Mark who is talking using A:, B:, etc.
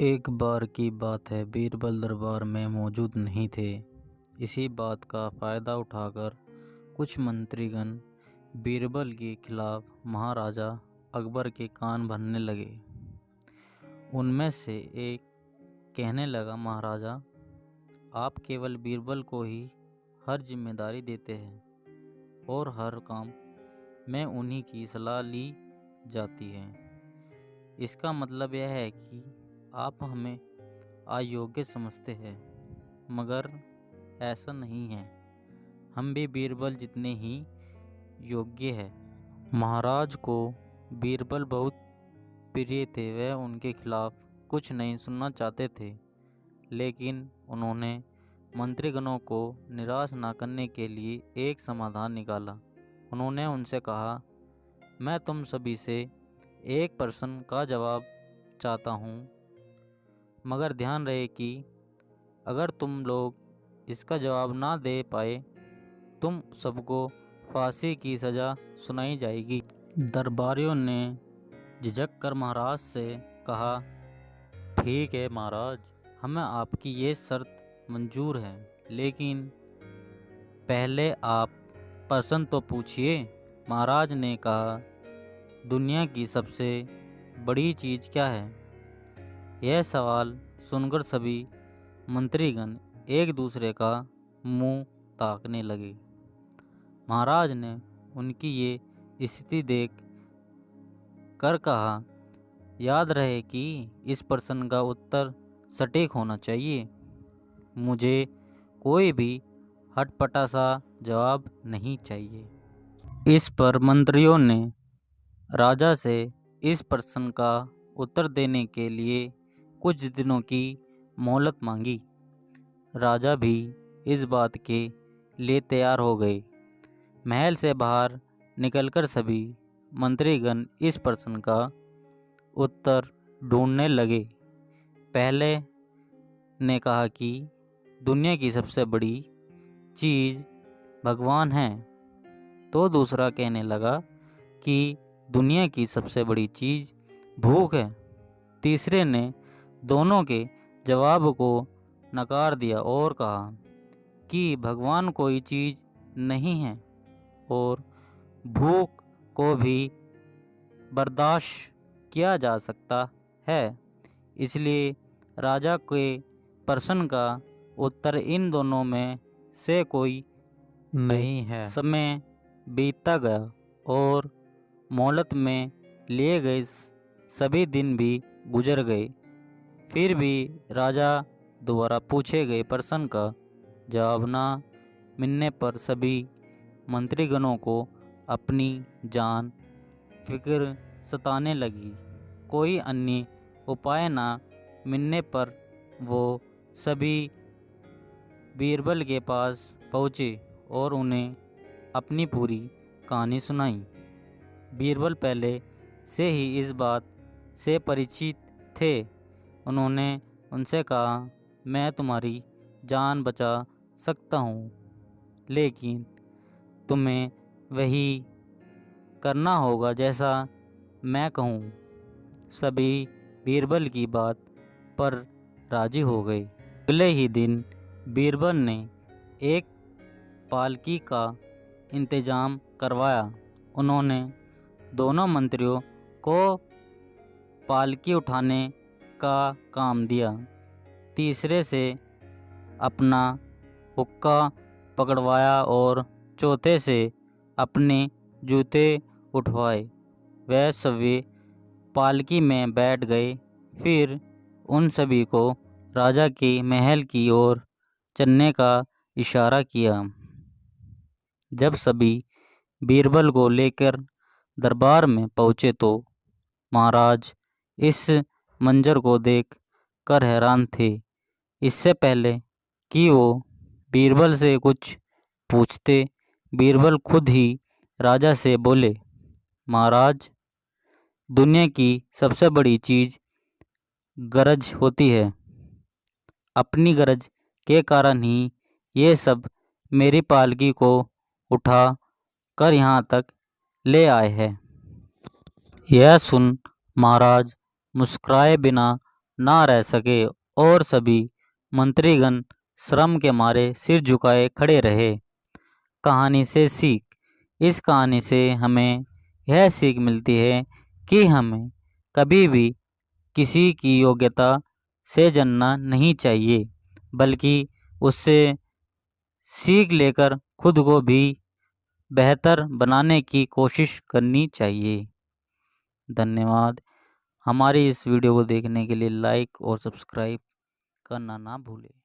A: एक बार की बात है, बीरबल दरबार में मौजूद नहीं थे। इसी बात का फ़ायदा उठाकर कुछ मंत्रीगण बीरबल के खिलाफ महाराजा अकबर के कान भरने लगे। उनमें से एक कहने लगा, महाराजा, आप केवल बीरबल को ही हर जिम्मेदारी देते हैं और हर काम में उन्हीं की सलाह ली जाती है। इसका मतलब यह है कि आप हमें अयोग्य समझते हैं, मगर ऐसा नहीं है। हम भी बीरबल जितने ही योग्य हैं। महाराज को बीरबल बहुत प्रिय थे। वह उनके खिलाफ कुछ नहीं सुनना चाहते थे, लेकिन उन्होंने मंत्रीगणों को निराश न करने के लिए एक समाधान निकाला। उन्होंने उनसे कहा, मैं तुम सभी से एक प्रश्न का जवाब चाहता हूँ, मगर ध्यान रहे कि अगर तुम लोग इसका जवाब ना दे पाए, तुम सबको फांसी की सज़ा सुनाई जाएगी। दरबारियों ने झिझक कर महाराज से कहा, ठीक है महाराज, हमें आपकी ये शर्त मंजूर है, लेकिन पहले आप प्रश्न तो पूछिए। महाराज ने कहा, दुनिया की सबसे बड़ी चीज़ क्या है? यह सवाल सुनकर सभी मंत्रीगण एक दूसरे का मुंह ताकने लगे। महाराज ने उनकी ये स्थिति देख कर कहा, याद रहे कि इस प्रश्न का उत्तर सटीक होना चाहिए। मुझे कोई भी हटपटा सा जवाब नहीं चाहिए। इस पर मंत्रियों ने राजा से इस प्रश्न का उत्तर देने के लिए कुछ दिनों की मोहलत मांगी। राजा भी इस बात के लिए तैयार हो गए। महल से बाहर निकलकर सभी मंत्रीगण इस प्रश्न का उत्तर ढूंढने लगे। पहले ने कहा कि दुनिया की सबसे बड़ी चीज़ भगवान है, तो दूसरा कहने लगा कि दुनिया की सबसे बड़ी चीज़ भूख है। तीसरे ने दोनों के जवाब को नकार दिया और कहा कि भगवान कोई चीज़ नहीं है और भूख को भी बर्दाश्त किया जा सकता है। इसलिए राजा के प्रश्न का उत्तर इन दोनों में से कोई नहीं है। समय बीतता गया और मोहलत में लिए गए सभी दिन भी गुजर गए। फिर भी राजा द्वारा पूछे गए प्रश्न का जवाब न मिलने पर सभी मंत्रीगणों को अपनी जान फिक्र सताने लगी। कोई अन्य उपाय न मिलने पर वो सभी बीरबल के पास पहुँचे और उन्हें अपनी पूरी कहानी सुनाई। बीरबल पहले से ही इस बात से परिचित थे। उन्होंने उनसे कहा, मैं तुम्हारी जान बचा सकता हूँ, लेकिन तुम्हें वही करना होगा जैसा मैं कहूँ। सभी बीरबल की बात पर राजी हो गए। अगले ही दिन बीरबल ने एक पालकी का इंतजाम करवाया। उन्होंने दोनों मंत्रियों को पालकी उठाने का काम दिया। तीसरे से अपना हुक्का पकड़वाया और चौथे से अपने जूते उठवाए। वह सभी पालकी में बैठ गए। फिर उन सभी को राजा के महल की ओर चलने का इशारा किया। जब सभी बीरबल को लेकर दरबार में पहुँचे तो महाराज इस मंजर को देख कर हैरान थे। इससे पहले कि वो बीरबल से कुछ पूछते, बीरबल खुद ही राजा से बोले, महाराज, दुनिया की सबसे बड़ी चीज़ गरज होती है। अपनी गरज के कारण ही ये सब मेरी पालकी को उठा कर यहाँ तक ले आए हैं। यह सुन महाराज मुस्कुराए बिना ना रह सके और सभी मंत्रीगण श्रम के मारे सिर झुकाए खड़े रहे। कहानी से सीख। इस कहानी से हमें यह सीख मिलती है कि हमें कभी भी किसी की योग्यता से जलना नहीं चाहिए, बल्कि उससे सीख लेकर खुद को भी बेहतर बनाने की कोशिश करनी चाहिए। धन्यवाद। हमारी इस वीडियो को देखने के लिए लाइक और सब्सक्राइब करना ना भूलें।